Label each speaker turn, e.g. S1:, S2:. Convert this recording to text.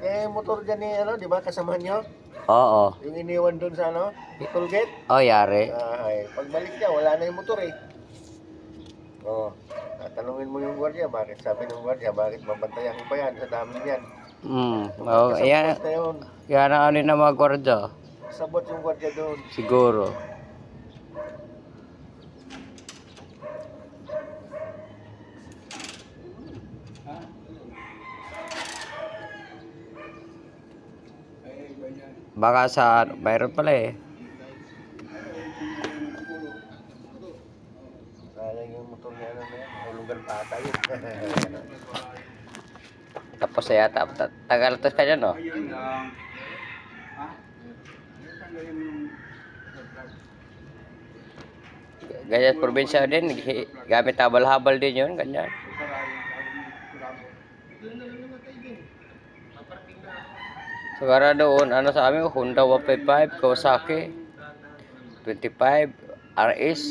S1: Eh, motor dyan ni, ano, di ba, kasamahan nyo?
S2: Oo.
S1: Yung iniwan dun sa, ano, toll gate.
S2: Oh, yari.
S1: Ay, pagbalik niya, wala na yung motor eh. Oo. Tatanungin mo yung gwardiya, bakit sabi ng gwardiya, bakit babantayan ko ba yan sa dami niyan?
S2: Oh,
S1: Kasabot na yun.
S2: yan ang ano na mga gwardiya.
S1: Sabot yung gwardiya doon.
S2: Siguro. Baka sa, mayroon pala eh.
S1: Sayang yung motor niya, ano na yan, hulugan pa ata yun.
S2: Tapos na yata. Tagalatas ka dyan, no? Ganyan, probinsya din. Gamit habal-habal din yun. Ganyan. Sigara doon, ano sa amin, Honda 155, Kawasaki 25, RS.